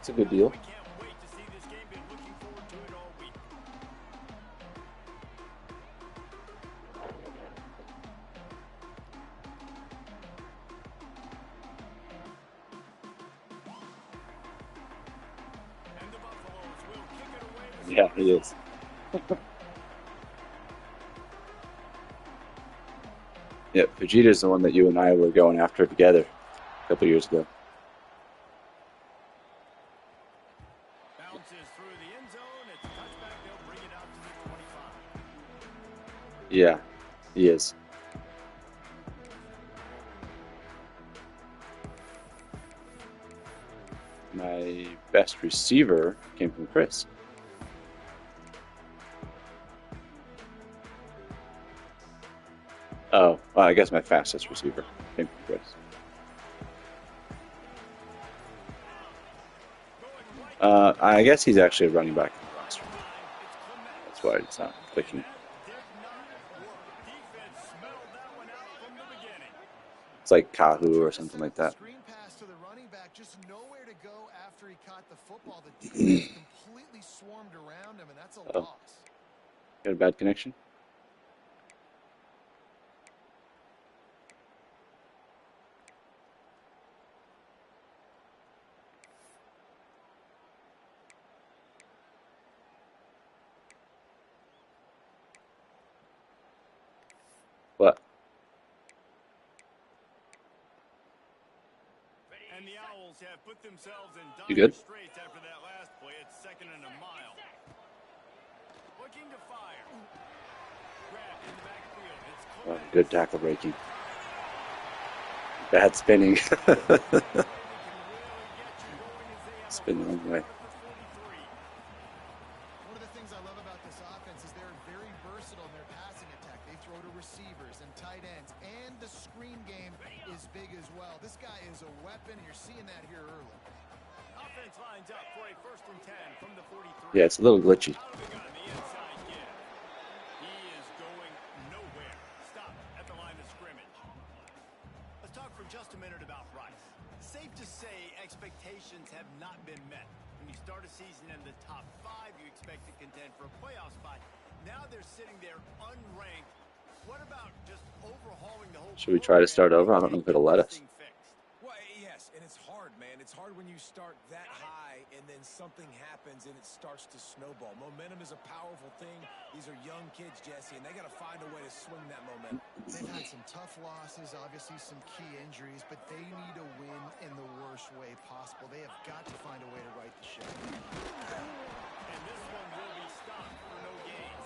It's a good deal. We can't wait to see this game. Been looking forward to it all week. And the Buffaloes will kick it away to Yeah, start he us is. off. Yeah, Vegeta's the one that you and I were going after together a couple years ago. Bounces through the end zone. It's a touchback. They'll bring it out to the 25. Yeah, he is. My best receiver came from Chris. Oh, well, I guess my fastest receiver came from Chris. Going right I guess he's actually a running back in the roster. line. It's Clement. That's why it's not And clicking. that did not work. Defense smelled that one out from the beginning. It's like Kahu or something like that. Screen pass to the running back, just nowhere to go after he caught the football. The defense completely swarmed around him, and that's a Oh, loss. got a bad connection? What? And the Owls have put themselves in You dire good? straits after that last play. It's 2nd and a mile. Looking to fire. Grabbed in the backfield. It's Oh, Clement. good tackle breaking. Bad spinning. Way they can really get you going as they have Spin the a wrong first way. down at the 43. One of the things I love about this offense is they're very versatile in their passing attack. They throw to receivers and tight ends, and the screen game is big as well. This guy is a weapon. You're seeing that here early. Offense lines up for a 1st and 10 from the 43. Yeah, it's a little glitchy. Out of the gun, the inside give. He is going nowhere. Stopped at the line of scrimmage. Let's talk for just a minute about Rice. Safe to say expectations have not been met. When you start a season in the top 5, you expect to contend for a playoff spot. Now they're sitting there unranked. What about just overhauling the whole Should we try to start program over? I don't know and if it'll get let this us. thing fixed? Well, yes, and it's hard, man. It's hard when you start that high and then something happens and it starts to snowball. Momentum is a powerful thing. These are young kids, Jesse, and they got to find a way to swing that momentum. They've had some tough losses, obviously some key injuries, but they need a win in the worst way possible. They have got to find a way to right the ship. And this one will be stopped for no gains.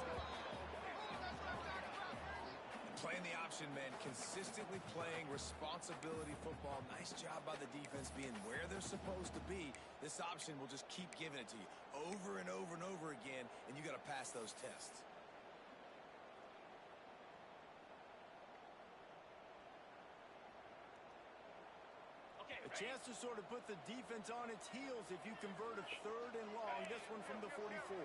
Playing the option, man, consistently playing responsibility football. Nice job by the defense being where they're supposed to be. This option will just keep giving it to you over and over and over again, and you got to pass those tests. A chance to sort of put the defense on its heels if you convert a 3rd and long. This one from the 44.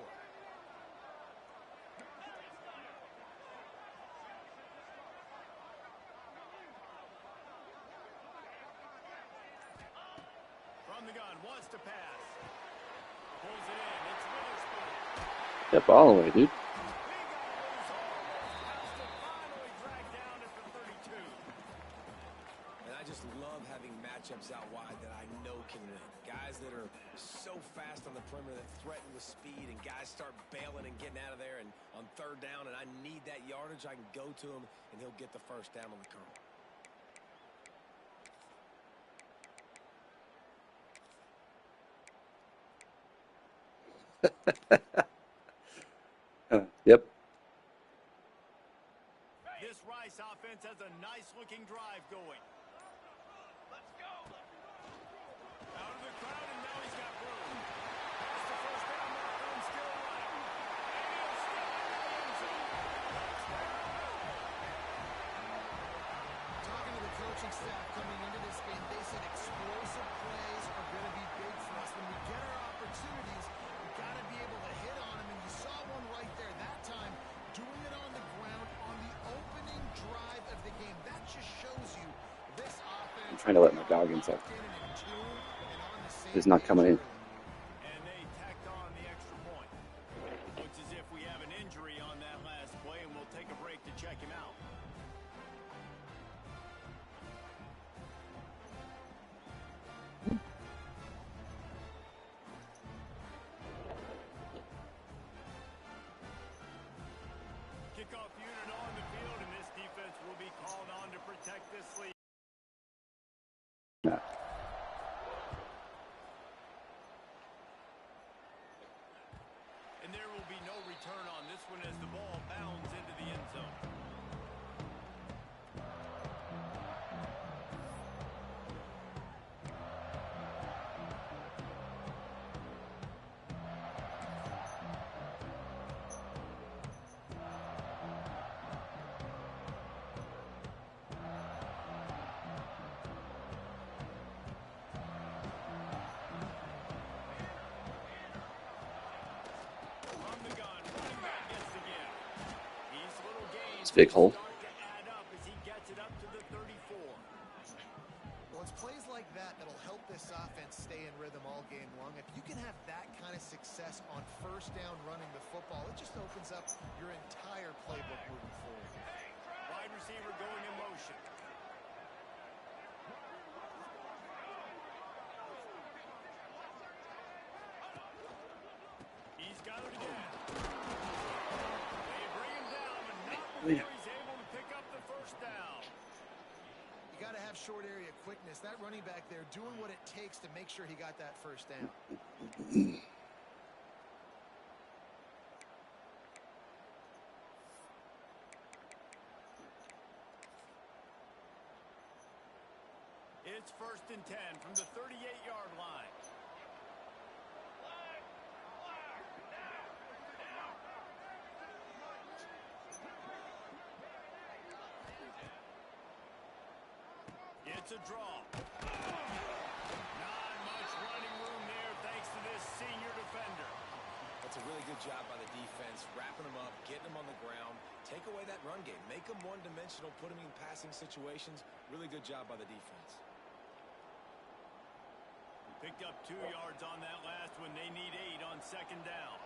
From the gun, wants to pass. Pulls it in. It's Witherspoon. Step all the way, dude. He got loose almost. Has to finally drag down at the 32. And I just love having matchups out wide that I know can win. Guys that are so fast on the perimeter that threaten with speed, and guys start bailing and getting out of there. And on 3rd down, and I need that yardage, I can go to him, and he'll get the 1st down on the curl. Yep. This Rice offense has a nice-looking drive going. Let's go. Out of the crowd, and now he's got room. That's the 1st down marker and still running. And he'll step into the end zone. Talking to the coaching staff coming into this game, they said explosive plays are going to be big for us. When we get our opportunities, we got to be able to hit on them, and you saw one right there that time, doing it on the ground on the opening drive of the game. That just shows you this offense. I'm trying to let my dog inside. locked in and in tune and on the same He's not page coming in. early. return on this one as the ball bounds into the end zone. Big hole. Well, it's plays like that that'll help this offense stay in rhythm all game long. If you can have that kind of success on first down running the football, it just opens up your entire playbook moving forward. Wide receiver going in motion. He's got it again. They bring him down, and not before he's able to pick up the first down. You got to have short area quickness. That running back there doing what it takes to make sure he got that first down. It's 1st and 10 from the 38-yard line. It's a draw. Not much running room there thanks to this senior defender. That's a really good job by the defense, wrapping them up, getting them on the ground. Take away that run game. Make them one-dimensional, put them in passing situations. Really good job by the defense. Picked up 2 yards on that last one. They need 8 on 2nd down.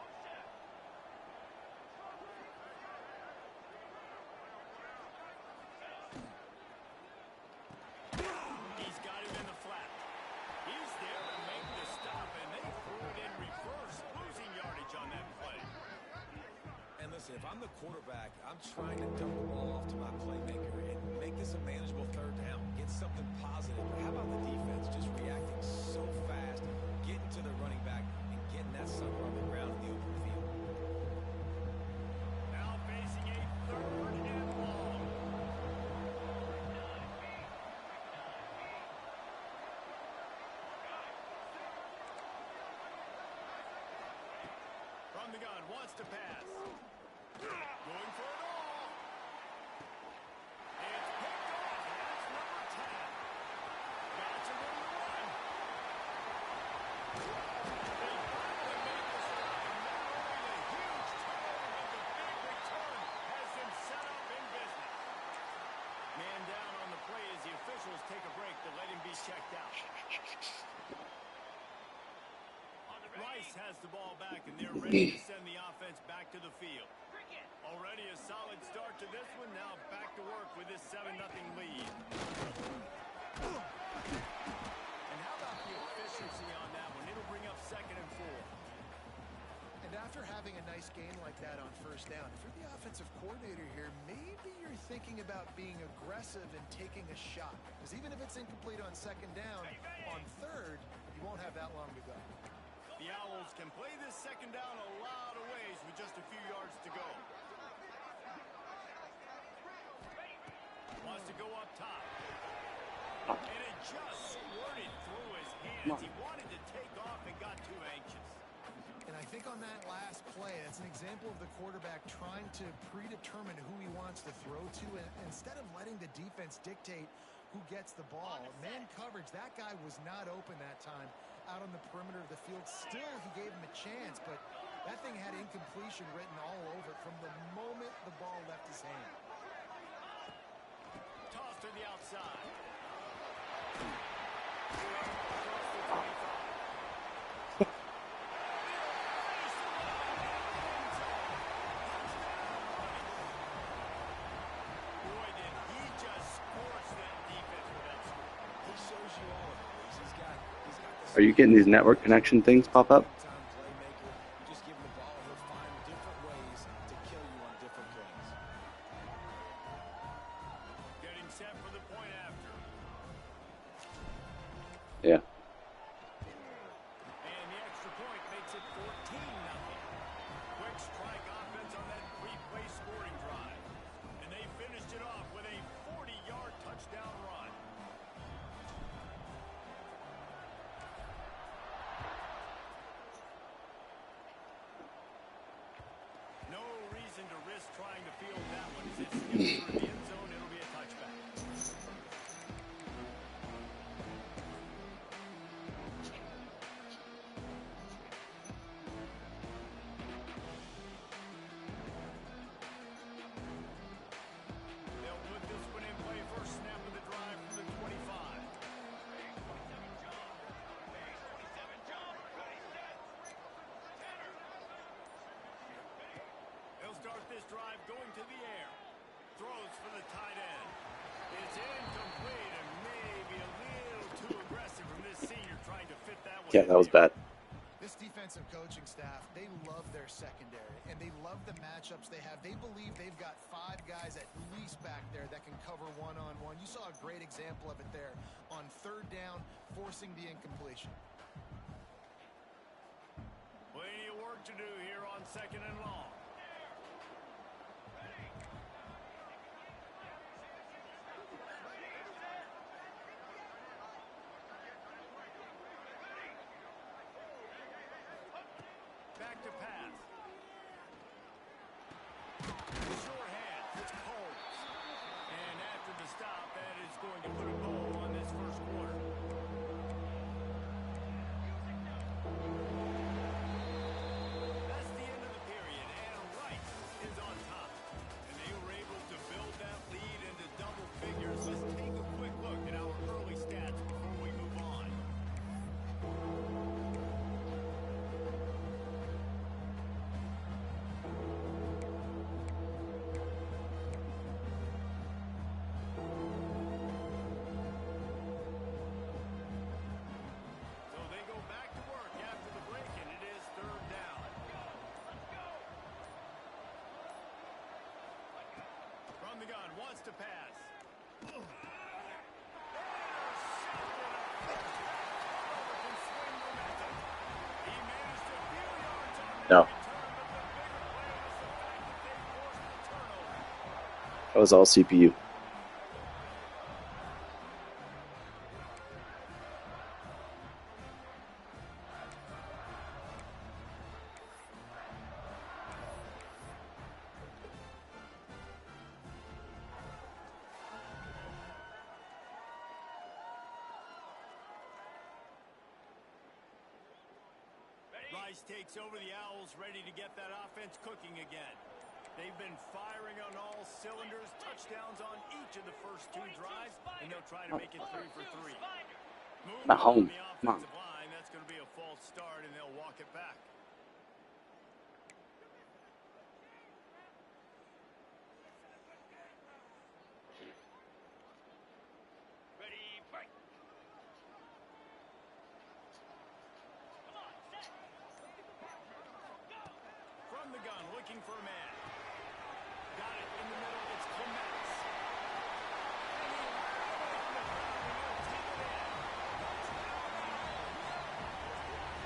He's got him in the flat. He's there to make the stop, and they threw it in reverse, losing yardage on that play. And listen, if I'm the quarterback, I'm trying to dump the ball off to my playmaker and make this a manageable 3rd down. Get something positive. But how about the defense just reacting so fast, getting to the running back, and getting that sucker on the ground in the open field? Now facing a 3rd and long. From the gun, wants to pass. Going for it all. It's picked off. That's number 10. Got to win the run. They finally made the stop, and not only the huge turnover, but the big return has them set up in business. Man down on the play as the officials take a break to let him be checked out. Rice has the ball back, and they're ready to send the offense back to the field. Already a solid start to this one. Now back to work with this 7-0 lead. And how about the efficiency on that one? It'll bring up 2nd and 4. And after having a nice game like that on first down, if you're the offensive coordinator here, maybe you're thinking about being aggressive and taking a shot. Because even if it's incomplete on 2nd down, on 3rd, you won't have that long to go. The Owls can play this 2nd down a lot of ways with just a few yards to go. Wants to go up top. And it just squirted through his hands. He wanted to take off and got too anxious. And I think on that last play, that's an example of the quarterback trying to predetermine who he wants to throw to, and instead of letting the defense dictate who gets the ball. Man coverage, that guy was not open that time out on the perimeter of the field. Still, he gave him a chance, but that thing had incompletion written all over it from the moment the ball left his hand. Toss to the outside. Are you getting these network connection things pop up? Just give him the ball, he'll find different ways to kill you on different plays. Getting set for the point after. Yeah. And the extra point makes it 14-0. Quick strike offense. field that one. As it skips through the end zone, it'll be a touchback. They'll put this one in play first snap of the drive from the 25. They'll start this drive going to the air. Throws for the tight end. It's incomplete and maybe a little too aggressive from this senior trying to fit that one. Yeah, that was bad. This defensive coaching staff, they love their secondary, and they love the matchups they have. They believe they've got 5 guys at least back there that can cover one-on-one. You saw a great example of it there on 3rd down, forcing the incompletion. Plenty of work to do here on 2nd and long. Back to pass. Sure hand. It's Coles. And after the stop, that is going to put a bow on this first quarter. That's the end of the period, and Rice is on top. And they were able to build that lead into double figures. Let's take a quick look at our early stats before we move on. So they go back to work after the break, and it is 3rd down. From the gun, wants to pass. He managed a few yards on that No, return, but the bigger play was the fact that they forced the turnover. that was all CPU. Rice takes over the Owls, ready to get that offense cooking again. They've been firing on all cylinders, touchdowns on each of the first 2 drives, and they'll try to make it 3 for 3. Movement Mahomes, on the come on. offensive line, that's going to be a false start, and they'll walk it back. Ready, break. From the gun, looking for a man. Got it in the middle. It's Clements. And he will take it in.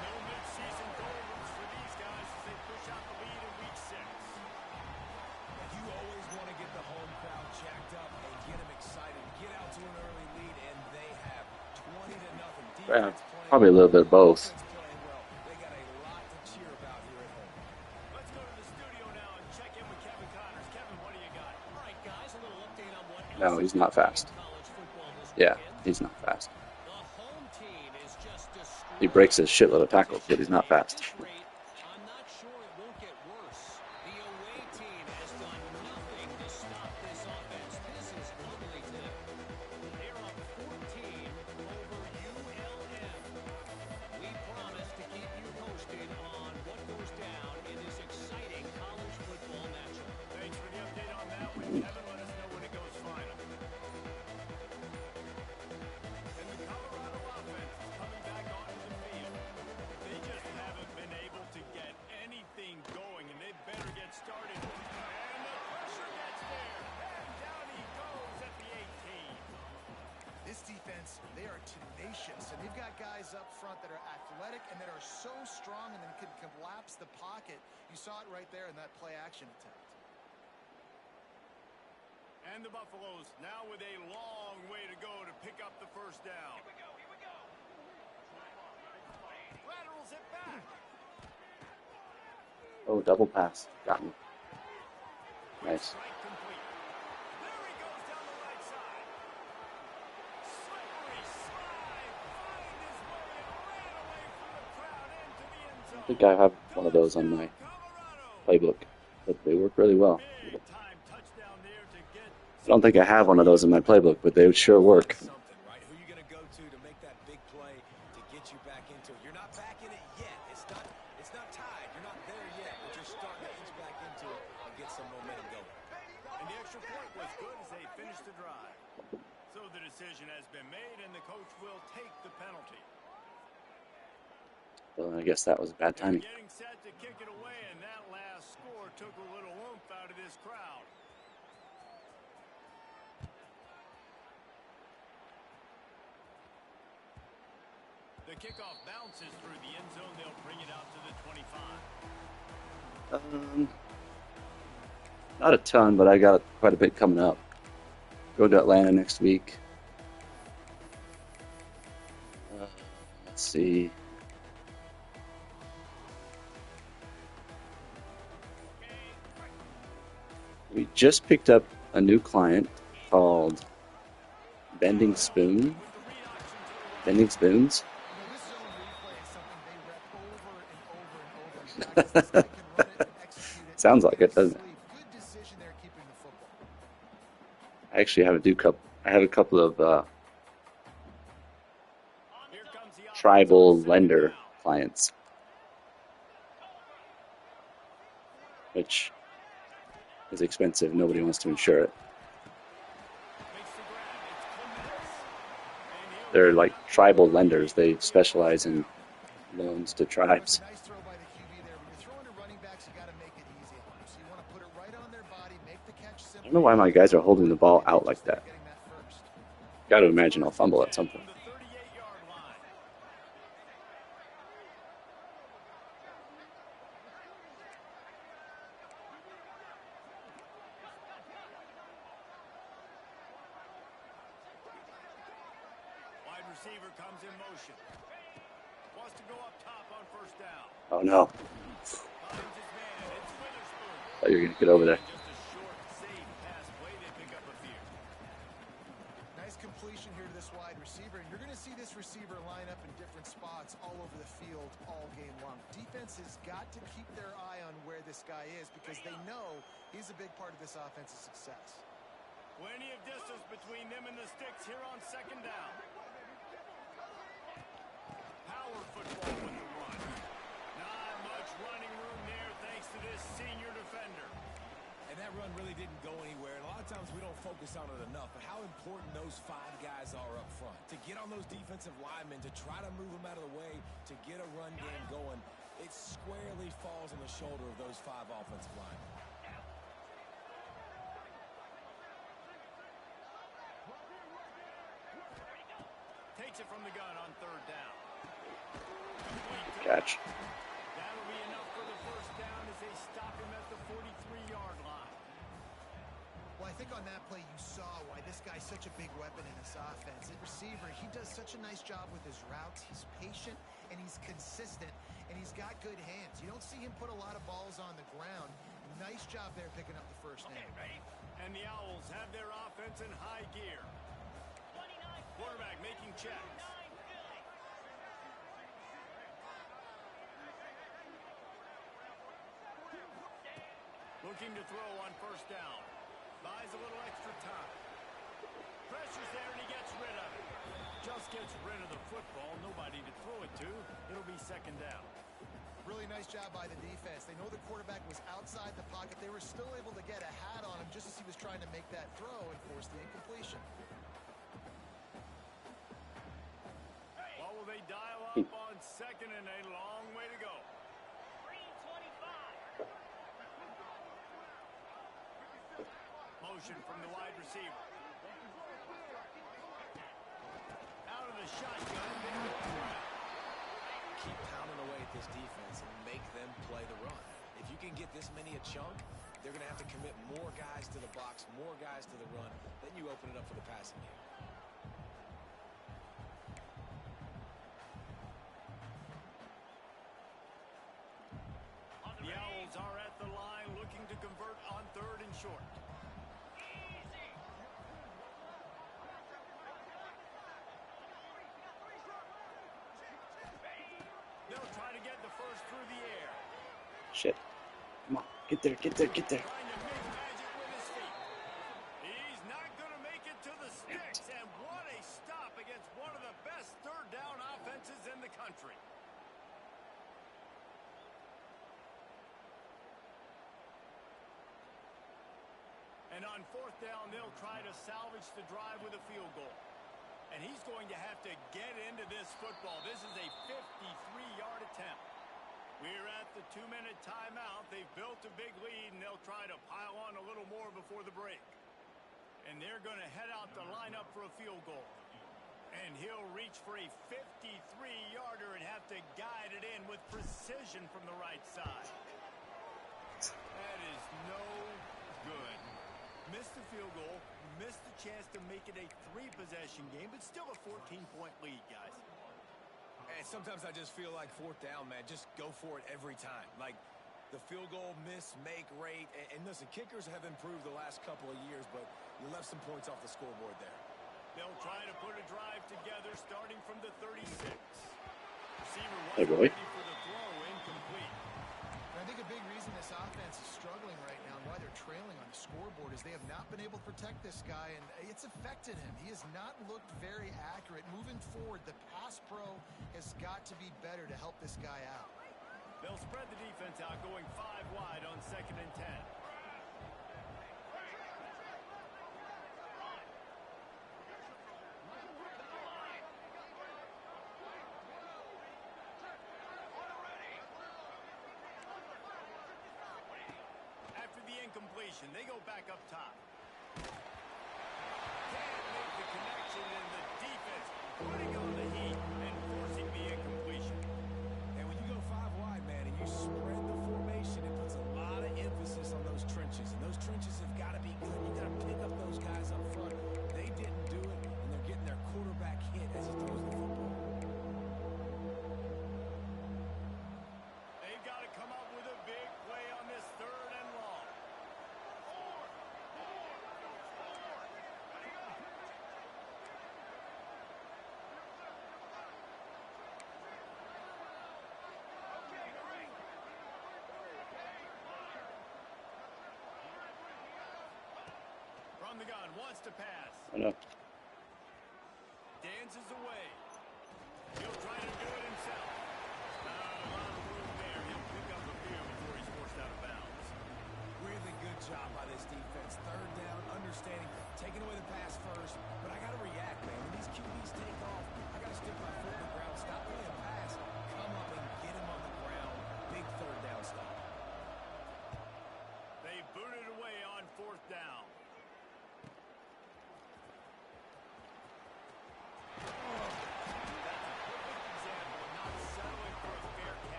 No midseason doldrums for these guys as they push out the lead in week 6. You always want to get the home crowd jacked up and get them excited. Get out to an early lead, and they have 20-0. Yeah, Defense playing probably a little bit of both. offense playing well. They got a lot to cheer about here at home. Let's go to the studio now and check in with Kevin Connors. Kevin, what do you got? All right, guys, a little update on what No, else he's is not happening fast. in college football this Yeah, weekend. he's not fast. The home team is just He breaks a shitload of tackles, but he's not At fast. this rate, I'm not sure it won't get worse. The away team has done nothing to stop this offense. This is ugly to them. They're up 14 over ULM. We promise to keep you posted on what goes down in this exciting college football matchup. Thanks for the update on that one, Kevin. Let us know when it goes final. And the Colorado offense is coming back onto the field. They just haven't been able to get anything going, and they better get started. And the pressure gets there. And down he goes at the 18. This defense, they are tenacious, and they've got guys up front that are athletic and that are so strong and then can collapse the pocket. You saw it right there in that play-action attempt. And the Buffaloes now with a long way to go to pick up the first down. Here we go. Laterals it back. Oh, double pass. Got me. Nice. Strike complete. There he goes down the right side. Slippery slide. Find his way and ran away from the crowd into the end zone. I think I have one of those on my Colorado. playbook, but they work really well. Big time touchdown there to get I don't think I have one of those in my playbook, but they would sure work. Something, right? Who you going to go to make that big play to get you back into it? You're not back in it yet. It's not tied. You're not there yet, but you're starting to inch back into it and get some momentum going. And the extra point was good as they finished the drive. So the decision has been made, and the coach will take the penalty. Well, I guess that was bad They're timing. getting set to kick it away, and that last score took a little oomph out of this crowd. The kickoff bounces through the end zone. They'll bring it out to the 25. Not a ton, but I got quite a bit coming up. Go to Atlanta next week. Let's see. We just picked up a new client called Bending Spoon. Bending Spoons. You know, this zone replay is something they rep over and over and over. This guy can run it and execute it. Sounds like it, doesn't it? Good decision there keeping the football. I actually have a couple of Here comes the tribal offense on lender second down. clients, which is expensive. Nobody wants to insure it. Makes the grab. It's Clements. And he'll They're like tribal lenders. They specialize in loans to That was tribes. a nice throw by the QB there. When you're throwing to running backs, you got to make it easy on them. So you want to put it right on their body, make the catch simple. I don't know why my guys are holding the ball out like that. Getting that first. Got to imagine I'll fumble at some point. from the 38-yard line. Wide receiver comes in motion. Wants to go up top on first down. Oh no! Finds his man. It's Witherspoon. Thought you were gonna get over there. Just a short, safe pass play. They pick up a few. Nice completion here to this wide receiver, and you're going to see this receiver line up in different spots all over the field all game long. Defense has got to keep their eye on where this guy is because they know he's a big part of this offense's success. Plenty of distance between them and the sticks here on second down. Power football with the run. Not much running room there thanks to this senior defender. And that run really didn't go anywhere. And a lot of times we don't focus on it enough, but how important those five guys are up front. To get on those defensive linemen, to try to move them out of the way, to get a run game going, it squarely falls on the shoulder of those five offensive linemen. Takes it from the gun on third down. Catch. That'll be enough for the first down as they stop him at the 43-yard line. Well, I think on that play you saw why this guy's such a big weapon in this offense. At receiver, he does such a nice job with his routes. He's patient and he's consistent and he's got good hands. You don't see him put a lot of balls on the ground. Nice job there picking up the first down. And the Owls have their offense in high gear. Quarterback making checks. Looking to throw on first down. Buys a little extra time. Pressure's there and he gets rid of it. Just gets rid of the football. Nobody to throw it to. It'll be second down. Really nice job by the defense. They know the quarterback was outside the pocket. They were still able to get a hat on him just as he was trying to make that throw and force the incompletion. What will they dial up on second and a long way to go? Motion from the wide receiver. Out of the shotgun. Keep pounding away at this defense and make them play the run. If you can get this many a chunk, they're going to have to commit more guys to the box, more guys to the run. Then you open it up for the passing game. The Owls are at the line looking to convert on third and short. They'll try to get the first through the air. Shit. Come on. Get there, get there, get there. Trying to make magic with his feet. He's not going to make it to the sticks. And what a stop against one of the best third down offenses in the country. And on fourth down, they'll try to salvage the drive with a field goal. And he's going to have to get into this football. This is a 53-yard attempt. We're at the 2-minute timeout. They've built a big lead, and they'll try to pile on a little more before the break. And they're going to head out the lineup for a field goal. And he'll reach for a 53-yarder and have to guide it in with precision from the right side. That is no good. Missed the field goal, missed the chance to make it a 3-possession game, but still a 14-point lead, guys. And sometimes I just feel like fourth down, man, just go for it every time. Like the field goal miss, make rate. And listen, kickers have improved the last couple of years, but you left some points off the scoreboard there. They'll try to put a drive together starting from the 36. Receiver Hey, was boy. ready for the throw, incomplete. I think a big reason this offense is struggling right now and why they're trailing on the scoreboard is they have not been able to protect this guy, and it's affected him. He has not looked very accurate. Moving forward, the pass pro has got to be better to help this guy out. They'll spread the defense out, going 5 wide on 2nd and 10. Incompletion. They go back up top. Can't make the connection, and the defense putting on the heat and forcing the incompletion. And when you go 5 wide, man, and you spread the formation, it puts a lot of emphasis on those trenches. And those trenches have got to be good. You got to pick up those guys up front. They didn't do it, and they're getting their quarterback hit as he throws the football. They've got to come up with a big play on this 3rd and long. From the gun, wants to pass. I know. Dances away. He'll try to do it himself. Not a lot of room there. He'll pick up a few before he's forced out of bounds. Really good job by this defense. 3rd down, understanding, taking away the pass first. But I got to react, man. When these QBs take off, I got to stick my foot in the ground, stop playing pass, come up and get him on the ground. Big 3rd down stop. They booted away on 4th down.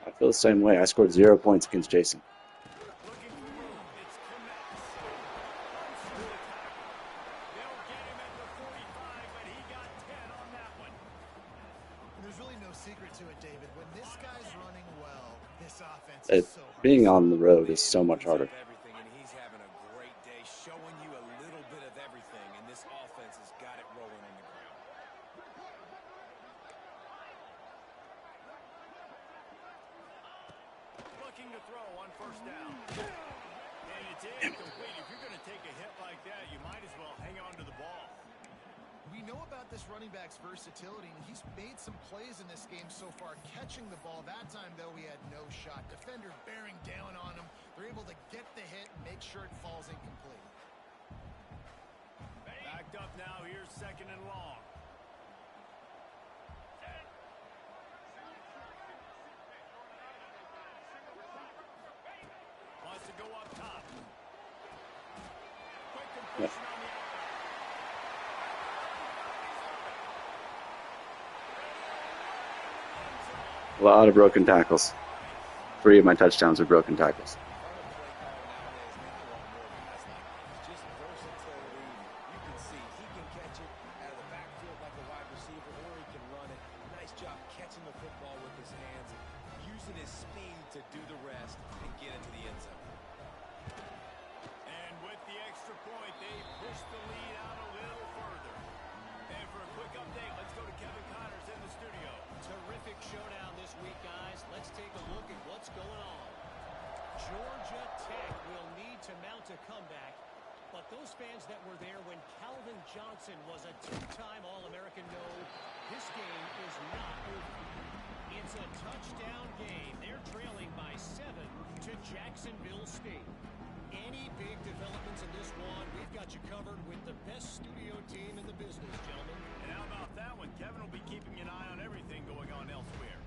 I feel the same way. I scored 0 points against Jason. Looking for room. It's Kmetz. Runs through the tackle. They'll get him at the 45, but he got 10 on that one. There's really no secret to it, David. When this guy's running well, this offense It, is so hard. being on the road is so much harder. Everything, and he's having a great day, showing you a little bit of everything, and this offense has got it rolling on the ground. Looking to throw on 1st down. And it's incomplete. If you're going to take a hit like that, you might as well hang on to the ball. We know about this running back's versatility, and he's made some plays in this game so far, catching the ball. That time, though, he had no shot. Defender bearing down on him. They're able to get the hit and make sure it falls incomplete. Backed up now. Here's 2nd and long. Wants to go up top. Quick completion on the A lot of broken tackles. 3 of my touchdowns are broken tackles. catching the football with his hands, using his speed to do the rest and get into the end zone. And with the extra point, they push the lead out a little further. And for a quick update, let's go to Kevin Connors in the studio. Terrific showdown this week, guys. Let's take a look at what's going on. Georgia Tech will need to mount a comeback, but those fans that were there when Calvin Johnson was a two-time All-American know this game is not over. It's a touchdown game. They're trailing by 7 to Jacksonville State. Any big developments in this one, we've got you covered with the best studio team in the business, gentlemen. And how about that one? Kevin will be keeping an eye on everything going on elsewhere.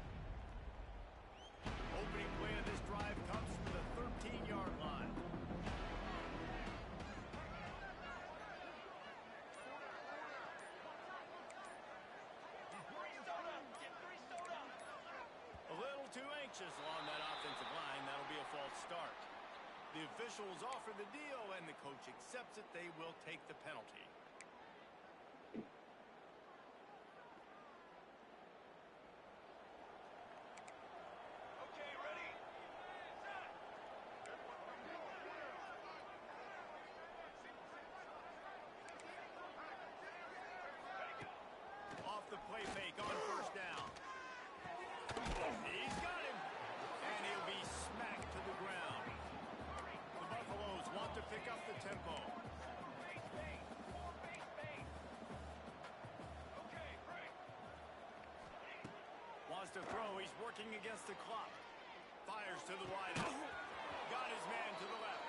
Opening play of this drive comes from the 13-yard line. A little too anxious along that offensive line. That'll be a false start. The officials offer the deal, and the coach accepts it. They will take the penalty. Okay, ready? Off the play fake on first down. He's got him. And he'll be smacked to the ground. The Buffaloes want to pick up the tempo. Wants to throw. He's working against the clock. Fires to the wideout. Got his man to the left.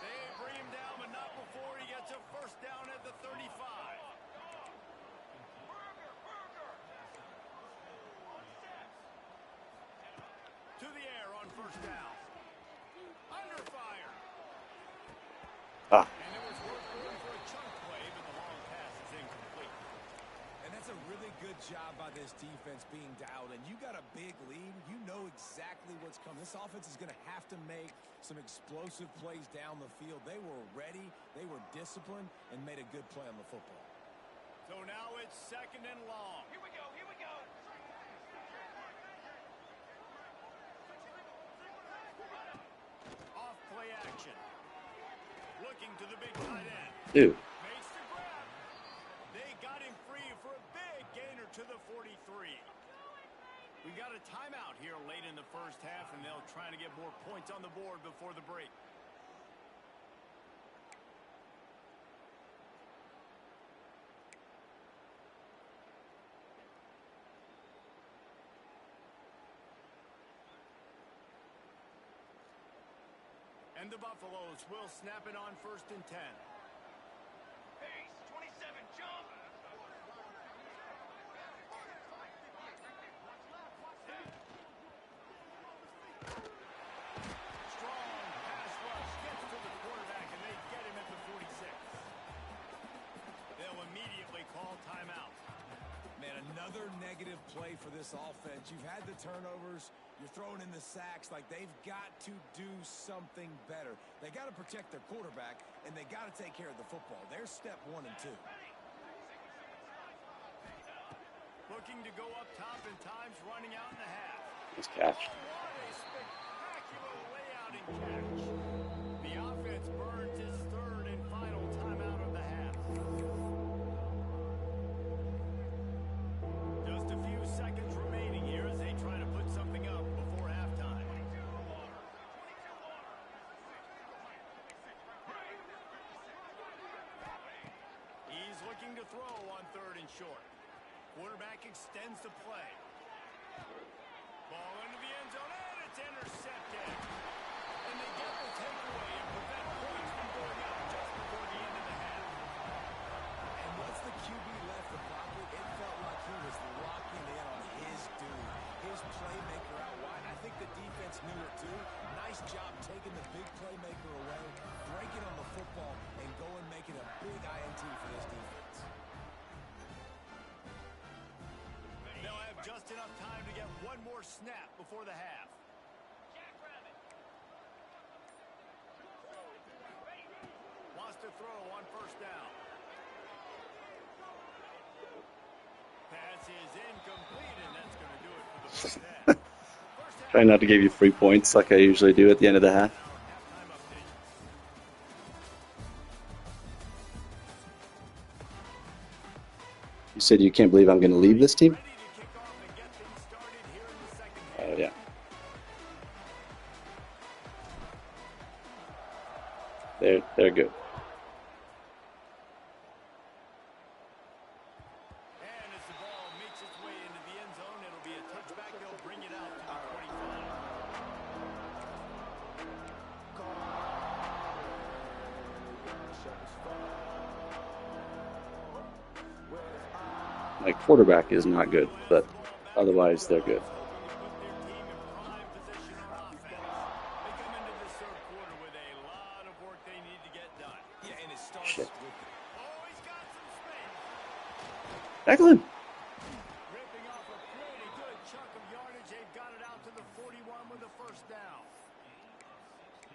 They bring him down, but not before he gets a first down at the 35. To the air on first down. Under fire. Ah, And it was worth going for a chunk play, but the long pass is incomplete. And that's a really good job by this defense being dialed. And you got a big lead. You know exactly what's coming. This offense is going to have to make some explosive plays down the field. They were ready, they were disciplined, and made a good play on the football. So now it's second and long. Here we go, here we go. Off play action. Looking to the big tight end. dude. Makes the grab. They got him free for a big gainer to the 43. We got a timeout here late in the first half, and they'll try to get more points on the board before the break. And the Buffaloes will snap it on first and 10. Pace, 27, jump. Strong pass rush gets to the quarterback, and they get him at the 46. They'll immediately call timeout. Man, another negative play for this offense. You've had the turnovers. You're throwing in the sacks. Like, they've got to do something better. They got to protect their quarterback, and they got to take care of the football. There's step 1 and 2. Looking to go up top, and time's running out in the half. Nice catch. Oh, what a spectacular layout and catch. The offense burns his third and final timeout of the half. Just a few seconds remaining here as they try to put something up before halftime. He's looking to throw on third and short. Quarterback extends the play. Ball into the end zone, and it's intercepted. And they get the takeaway and prevent points from going out just before the end of the half. And once the QB left the pocket, it felt like he was locking in on his dude, his playmaker out wide. I think the defense knew it too. Nice job taking the big playmaker away, breaking on the football, and going making a big INT for this defense. They'll have just enough time to get one more snap before the half. Wants to throw on first down. Pass is incomplete, and that's going to do it for Try not to give you free points like I usually do at the end of the half. You said you can't believe I'm going to leave this team? Oh, yeah. They're good. And as the ball makes its way into the end zone, it'll be a touchback. They'll bring it out to the 25. My quarterback is not good, but otherwise they're good. Shit. Tackle him. Ripping off a pretty good chunk of yardage. They've got it out to the 41 with a first down.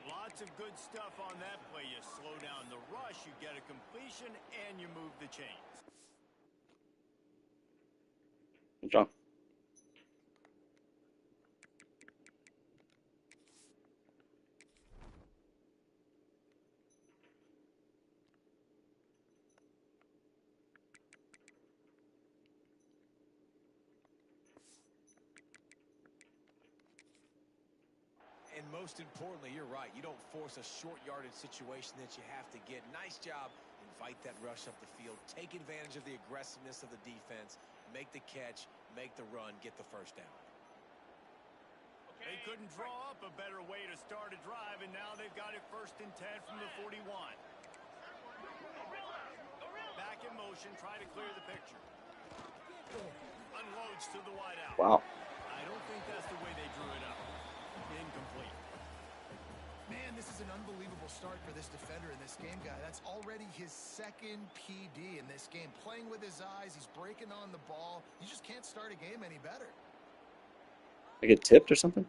Lots of good stuff on that play. You slow down the rush, you get a completion, and you move the chains. John. And most importantly, you're right. You don't force a short yardage situation that you have to get. Nice job. Invite that rush up the field. Take advantage of the aggressiveness of the defense. Make the catch. Make the run. Get the first down. They couldn't draw up a better way to start a drive, and now they've got it 1st and 10 from the 41. Back in motion. Try to clear the picture. Unloads to the wideout. Wow. I don't think that's the way they drew it up. Incomplete. Man, this is an unbelievable start for this defender in this game, guy. That's already his 2nd PD in this game. Playing with his eyes, he's breaking on the ball. You just can't start a game any better. I get tipped or something?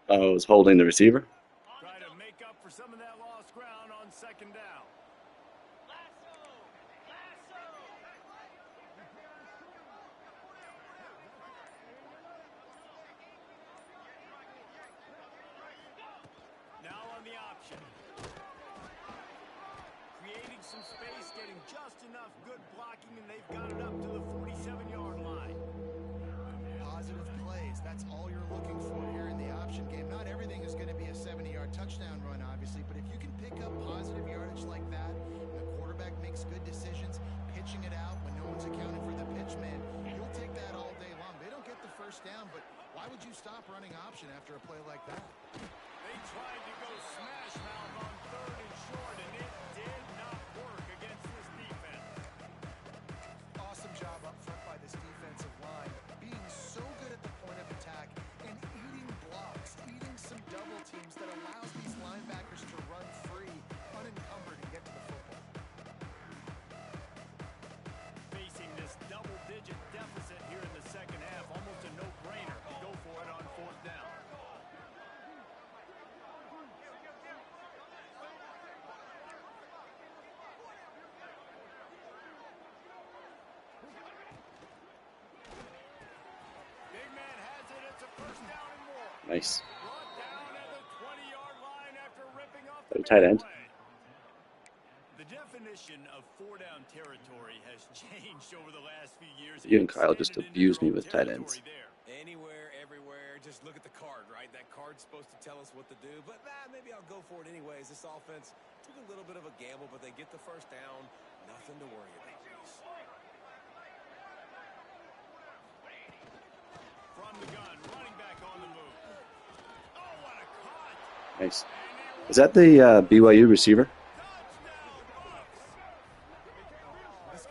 Oh, I was holding the receiver? Try to make up for some of that lost ground on 2nd down. Now on the option. Creating some space, getting just enough good blocking, and they've got it up to the 47-yard line. Positive plays, that's all you're looking for here in the option game. Not everything is going to be a 70-yard touchdown run, obviously, but if you can pick up positive yardage like that, and the quarterback makes good decisions, pitching it out when no one's accounting for the pitch man, you'll take that all day long. They don't get the first down, but why would you stop running option after a play like that? They tried to go smash mouth on 3rd and short, and it did not work against this defense. Awesome job up front by this defensive line, being so good at the point of attack and eating blocks, eating some double teams that allows these linebackers to run free, unencumbered, and get to the football. Facing this double-digit deficit here in the 2nd half, almost a no-brainer to go for it on 4th down. Big man has it. It's a 1st down and more. Nice. Brought down at the 20-yard line after ripping off Got a the tight end. play. The definition of 4-down territory has changed over the last few years. You and Kyle just Extended into abused their me own with tight ends. territory there. Anywhere, everywhere. Just look at the card, right? That card's supposed to tell us what to do. But maybe I'll go for it anyways. This offense took a little bit of a gamble, but they get the first down. Nothing to worry about. From the gun, running back on the move. Oh, what a cut! Nice. Is that the BYU receiver?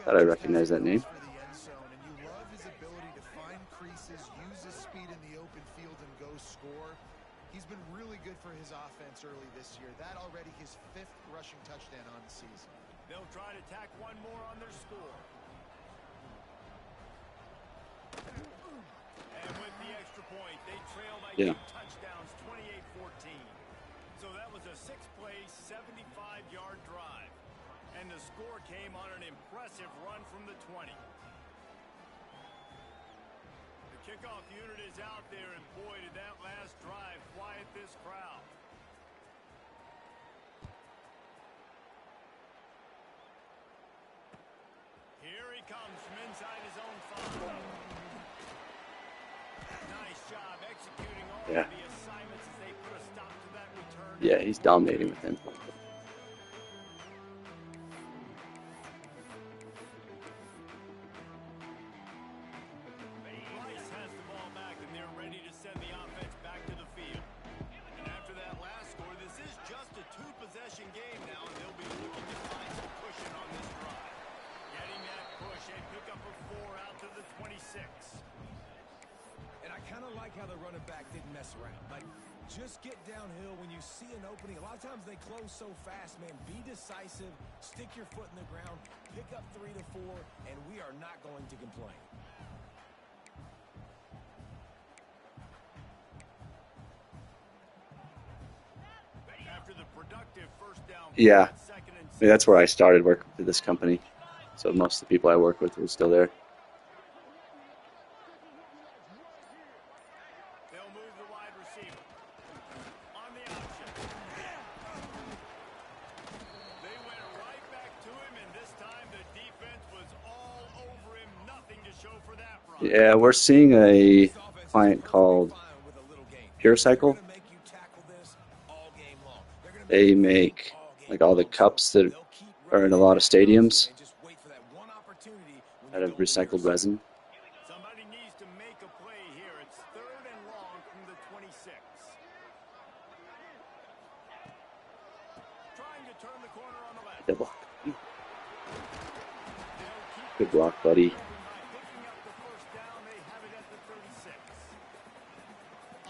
Thought I recognized that name. For the end zone, and you love his ability to find creases, use his speed in the open field, and go score. He's been really good for his offense early this year. That already his 5th rushing touchdown on the season. They'll try to tack one more on their score. And with the extra point, they trail by 2 touchdowns, 28-14. So that was a 6-play, 75-yard drive. And the score came on an impressive run from the 20. The kickoff unit is out there, and boy, did that last drive quiet this crowd. Here he comes from inside his own 5. Nice job executing all Yeah. of the assignments as they put a stop to that return. Yeah, he's dominating with him. Rice has the ball back, and they're ready to send the offense back to the field. And after that last score, this is just a 2-possession game now, and they'll be looking to find some cushion on this drive. Getting that push, a pickup of 4 out to the 26. And I kind of like how the running back didn't mess around. Like, just get downhill when you see an opening. A lot of times they close so fast, man. Be decisive, stick your foot in the ground, pick up 3 to 4, and we are not going to complain. After the productive first down, Yeah. second and I mean, that's where I started working for this company. So most of the people I work with were still there. they'll move the wide receiver. On the option. They went right back to him, and this time the defense was all over him. Nothing to show for that run. Yeah, we're seeing a client called Pure Cycle. They make like all the cups that are in a lot of stadiums out of recycled resin. Somebody needs to make a play here. It's 3rd and long from the 26. Trying to turn the corner on the left. Good block. They'll keep Good block, buddy. by picking up the first down. They have it at the 36.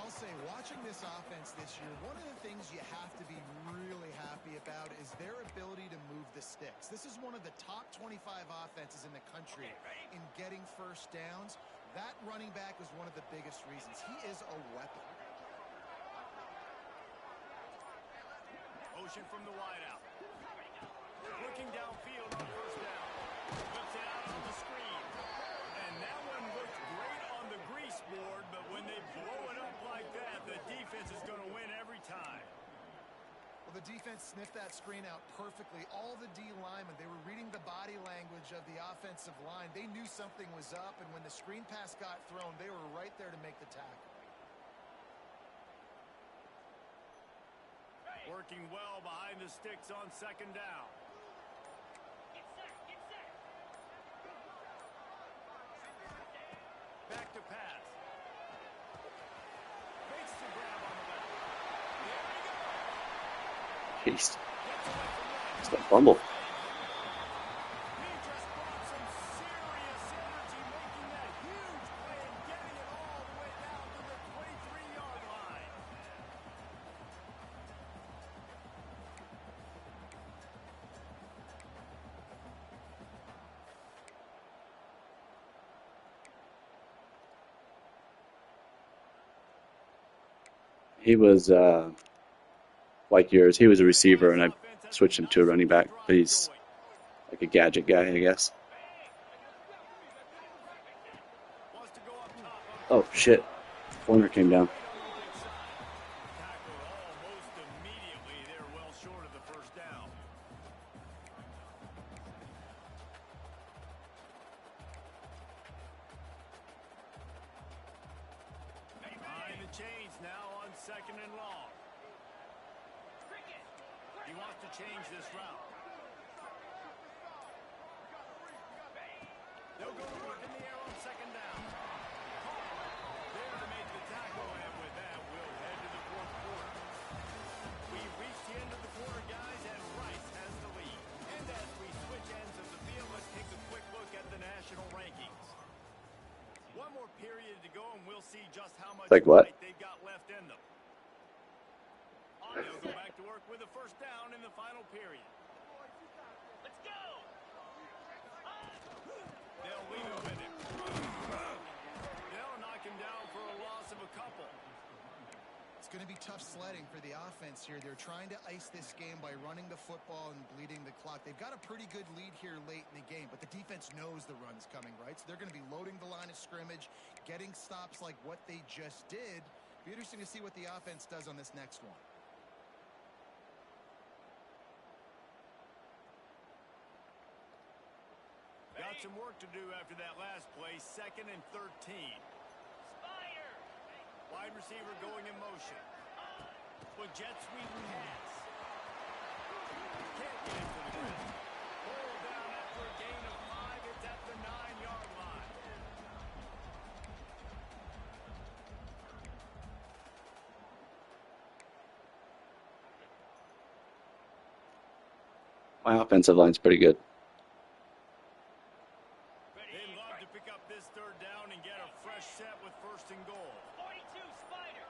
I'll say, watching this offense this year, one of the things you have to be really happy about is their ability to move the sticks. This is one of the top 25 offenses in the country in getting first downs. That running back is one of the biggest reasons. He is a weapon. Motion from the wideout. Looking downfield on first down. Puts it out on the screen. And that one looked great on the grease board, but when they blow it up like that, the defense is going to win every time. Well, the defense sniffed that screen out perfectly. All the D linemen, they were reading the body language of the offensive line. They knew something was up, and when the screen pass got thrown, they were right there to make the tackle. Working well behind the sticks on second down. Back to pass. Makes the grab on the left. There we go. Jeez. Gets away from right. It's a fumble. He just brought some serious energy, making that huge play and getting it all the way down to the 23-yard line. He was like yours. He was a receiver, and I switched him to a running back. But he's like a gadget guy, I guess. Wants to go up top Oh on shit! Corner came down. tackle almost immediately. They're well short of the first down. Behind the chains now on second and long. He wants to change this route. They'll go to work in the air on second down. There to make the tackle, and with that, we'll head to the fourth quarter. We've reached the end of the quarter, guys, and Rice has the lead. And as we switch ends of the field, let's take a quick look at the national rankings. One more period to go, and we'll see just how much Like what? fight they've got left in them. They'll go back to work with a first down in the final period. Let's go! They'll leave it with him. They'll knock him down for a loss of a couple. It's going to be tough sledding for the offense here. They're trying to ice this game by running the football and bleeding the clock. They've got a pretty good lead here late in the game, but the defense knows the run's coming, right? So they're going to be loading the line of scrimmage, getting stops like what they just did. Be interesting to see what the offense does on this next one. Got some work to do after that last play. 2nd and 13. Wide receiver going in motion. With jet sweep pass. Can't get it to the ground. Pulled down after a gain of 5. It's at the 9-yard line. My offensive line's pretty good. They'd love to pick up this 3rd down and get a fresh set with 1st and goal. 42 Spider.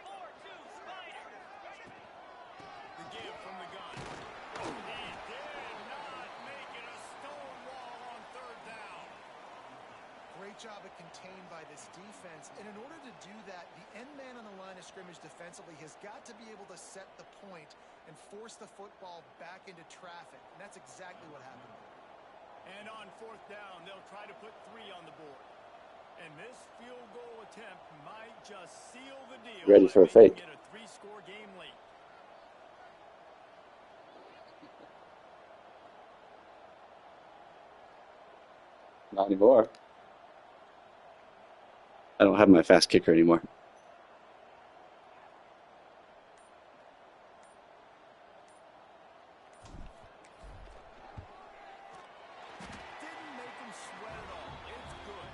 4-2 Spider. The give from the gun. He did not make it a stone wall on 3rd down. Great job at contained by this defense. And in order to do that, the end man on the line of scrimmage defensively has got to be able to set the point and force the football back into traffic. And that's exactly what happened there. And on 4th down, they'll try to put 3 on the board. And this field goal attempt might just seal the deal. Ready for a fake. Get a 3-score game late. Not anymore. I don't have my fast kicker anymore. Didn't make him sweat at all. It's good.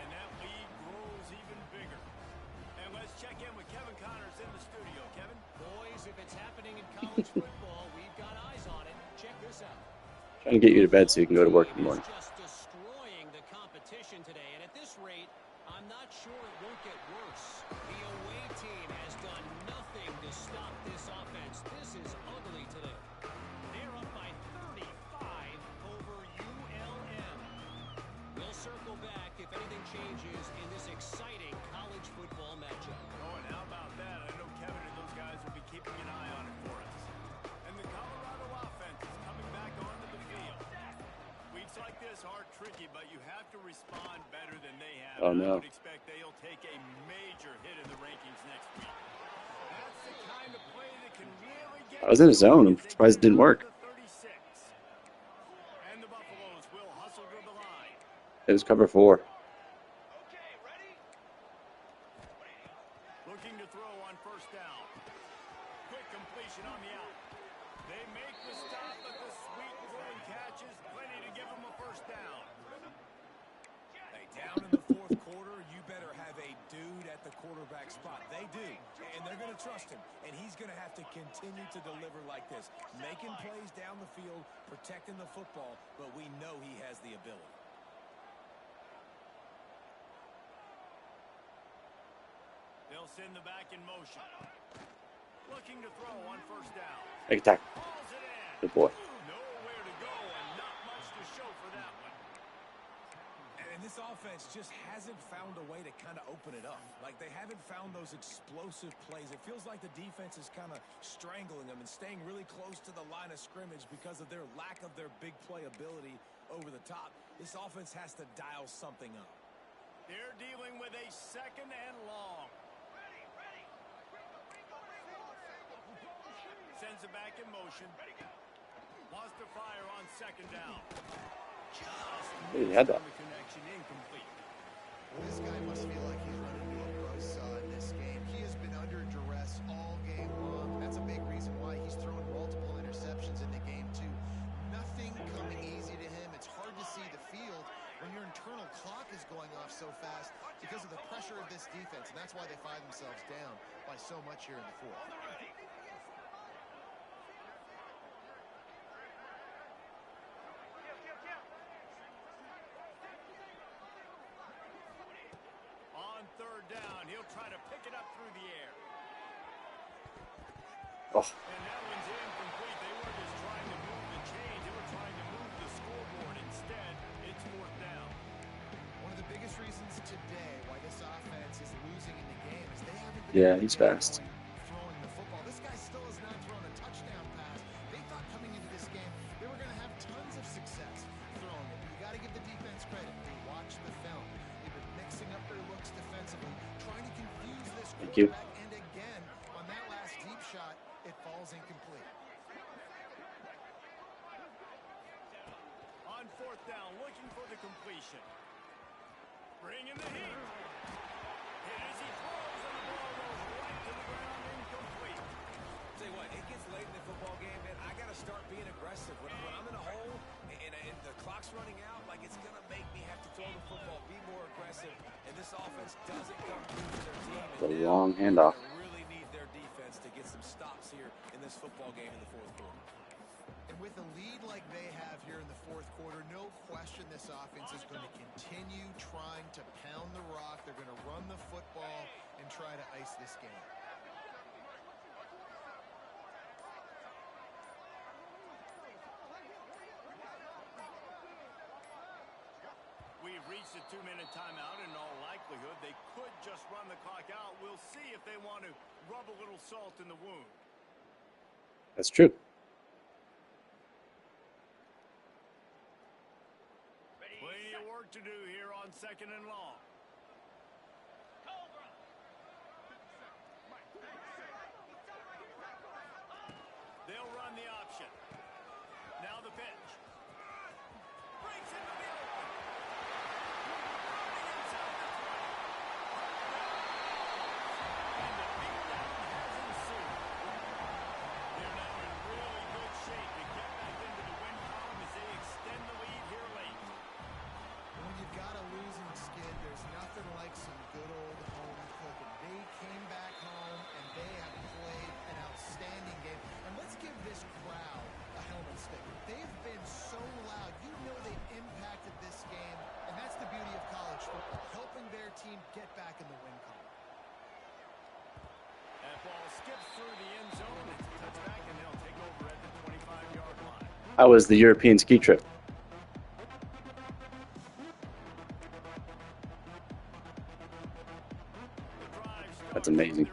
And that lead grows even bigger. And let's check in with Kevin Connors in the studio. Kevin? Boys, if it's happening in college football, we've got eyes on it. Check this out. Trying to get you to bed so you can go to work in the morning. Just destroying the competition today, and at this rate, I'm not sure it won't get worse. The away team has done nothing to stop this offense. This is ugly today. They're up by 35 over ULM. We'll circle back if anything changes in this exciting college football matchup. Oh, and how about that? I know Kevin and those guys will be keeping an eye on it for us. And the Colorado offense is coming back onto the field. Weeks like this are tricky, but you have to respond better than they have. Oh, And no. I would expect they'll take a major hit in the rankings next week. That's the kind of play that can really get I was in a zone. I'm surprised it didn't work. 36. And the Buffaloes will hustle to the line. It was cover 4. Looking to throw on 1st down. Quick completion on the out. They make the stop, but the sweet throwing catch is plenty to give them a 1st down. Hey, down in the 4th quarter, you better have a dude at the quarterback spot. They do, and they're going to trust him. And he's going to have to continue to deliver like this, making plays down the field, protecting the football, but we know he has the ability. They'll send the back in motion. Looking to throw on 1st down. Make attack. Calls it in. Good boy. Nowhere to go and not much to show for that one. And this offense just hasn't found a way to kind of open it up. Like, they haven't found those explosive plays. It feels like the defense is kind of strangling them and staying really close to the line of scrimmage because of their lack of their big play ability over the top. This offense has to dial something up. They're dealing with a 2nd and long. Sends it back in motion. Wants to fire on 2nd down. He had that. The connection incomplete. This guy must feel like he's running into a buzzsaw in this game. He has been under duress all game long. And that's a big reason why he's throwing multiple interceptions in the game, too. Nothing coming easy to him. It's hard to see the field when your internal clock is going off so fast because of the pressure of this defense. And that's why they find themselves down by so much here in the 4th. On 3rd down, he'll try to pick it up through the air. Oh, And that one's incomplete. They weren't just trying to move the chains. They were trying to move the scoreboard. Instead, it's 4th down. One of the biggest reasons today why this offense is losing in the game is they haven't been Yeah, able to he's get fast. going Thank you. And again, on that last deep shot, it falls incomplete. On fourth down, looking for the completion. Bringing the heat. Hit as he throws, and the ball goes right to the ground, incomplete. Tell you what, it gets late in the football game, man. I got to start being aggressive. When I'm in a hole and the clock's running out, like it's going to make me have to throw the football, be more aggressive. And this offense doesn't come through for their team. The And now long handoff. they really need their defense to get some stops here in this football game in the fourth quarter. And with a lead like they have here in the fourth quarter, no question this offense is going to continue trying to pound the rock. They're going to run the football and try to ice this game. We've reached a 2-minute timeout. In all likelihood, they could just run the clock out. We'll see if they want to rub a little salt in the wound. That's true. Plenty of work to do here on 2nd and long. They'll run the option. Now the pitch. Breaks into the open. Running inside the 20. And the beatdown has ensued. They're now in really good shape to get back into the win column as they extend the lead here late. When you've got a losing skid, there's nothing like some good old home cooking. They came back home, and they have played an outstanding game. And let's give this crowd a helmet sticker. They've been so loud. You know they've impacted this game, and that's the beauty of college football, helping their team get back in the win column. That ball skips through the end zone. It's a touchback, and they'll take over at the 25-yard line. How was the European ski trip? That's amazing.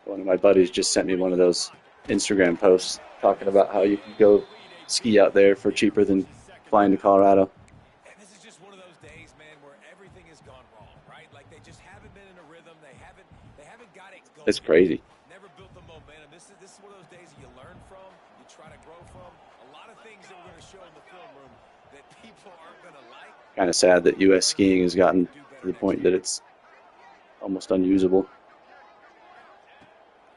One of my buddies just sent me one of those Instagram posts talking about how you can go ski out there for cheaper than flying to Colorado. And this is just one of those days, man, where everything has gone wrong, right? Like they just haven't been in a rhythm. They haven't got it going. It's crazy. Never built the momentum. This is one of those days you learn from, you try to grow from. A lot of things that we're going to show in the film room that people aren't going to like. Kind of sad that U.S. skiing has gotten to the point that it's almost unusable.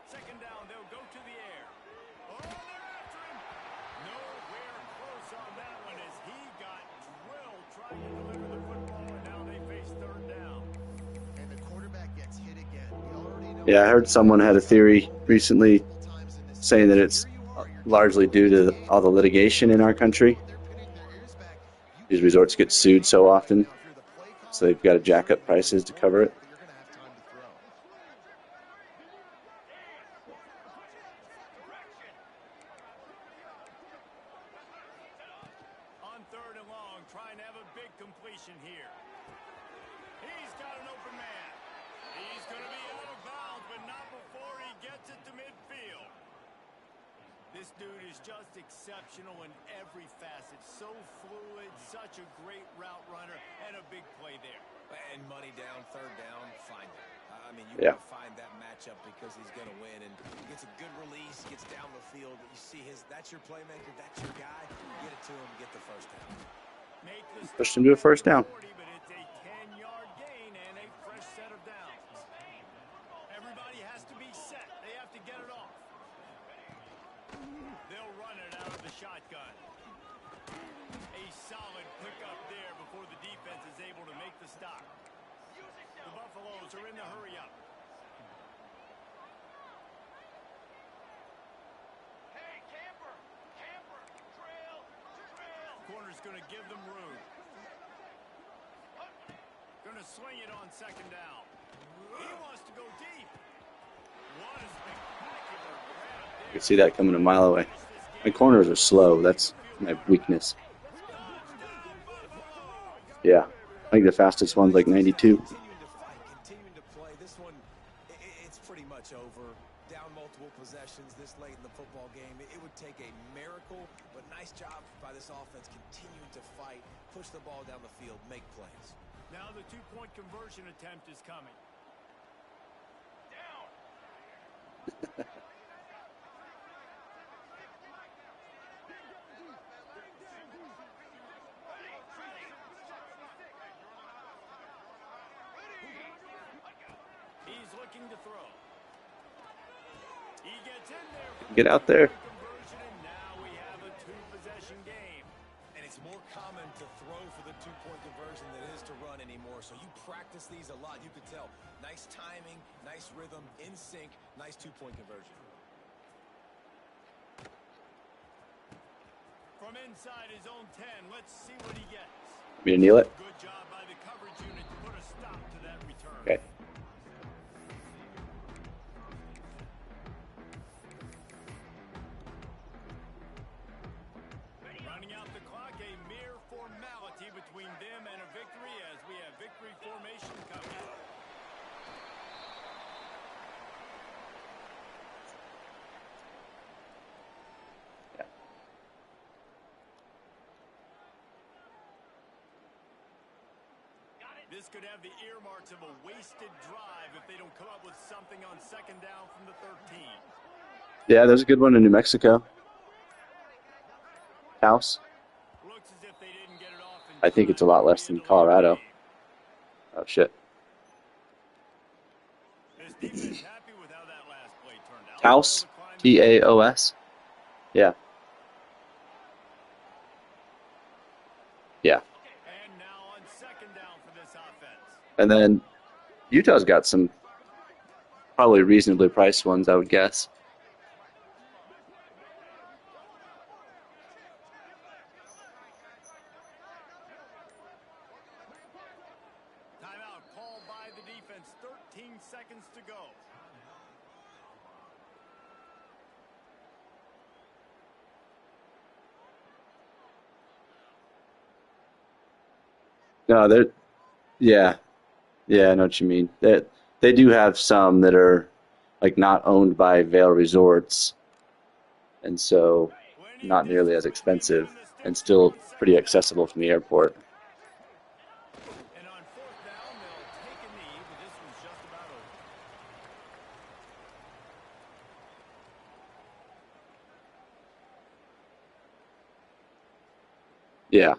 Second down, they'll go to the air. Oh, they're after him. Nowhere close on that one as he got drilled trying to deliver the football, and now they face third down. And the quarterback gets hit again. We already know Yeah, I heard someone had a theory recently saying that it's largely due to all the litigation in our country. These resorts get sued so often, so they've got to jack up prices to cover it. On third and long, trying to have a big completion here. He's got an open man. He's going to be out of bounds, but not before he gets it to midfield. This dude is just exceptional in every facet. So fluid, such a great route runner, and a big play there. And money down, third down, find it. I mean, you Yeah. got to find that matchup because he's going to win. And he gets a good release, gets down the field. You see that's your playmaker, that's your guy. Get it to him, get the first down. Make the Pushed him to a first down. 40, but it's a 10-yard gain and a fresh set of downs. Everybody has to be set. They have to get it off. They'll run it out of the shotgun. A solid pickup there before the defense is able to make the stop. The Buffaloes are in the hurry-up. Corner's going to give them room. Going to swing it on second down. He wants to go deep. What a spectacular grab there. You can see that coming a mile away. My corners are slow. That's my weakness. Yeah, I think the fastest one's like 92. Continuing to fight, continuing to play. This one, it's pretty much over. down multiple possessions this late in the football game. It would take a miracle, but nice job by this offense continuing to fight, push the ball down the field, make plays. Now the two-point conversion attempt is coming. He's looking to throw. He gets in there for Get the out there. two-point conversion, and now we have a two-possession game. And it's more common to throw for the two-point conversion than it is to run anymore. So you practice these a lot. You could tell. Nice timing, nice rhythm, in sync, nice two-point conversion. From inside his own 10, let's see what he gets. Want me to kneel it? Good job by the coverage unit to put a stop to that return. Okay. Running out the clock, a mere formality between them and a victory as we have victory formation coming. This could have the earmarks of a wasted drive if they don't come up with something on second down from the 13. Yeah, there's a good one in New Mexico. House. Looks as if they didn't get it off in I think it's a lot less than Colorado. Oh, shit. This defense happy with how that last play turned out. Taos. Taos. Yeah. Yeah. And now on second down for this offense. And then Utah's got some probably reasonably priced ones, I would guess. Timeout called by the defense. 13 seconds to go. No, they're yeah. Yeah, I know what you mean. They do have some that are like not owned by Vail Resorts, and so not nearly as expensive and still pretty accessible from the airport. And on fourth down, they'll take a knee, but this one's just about over. Yeah.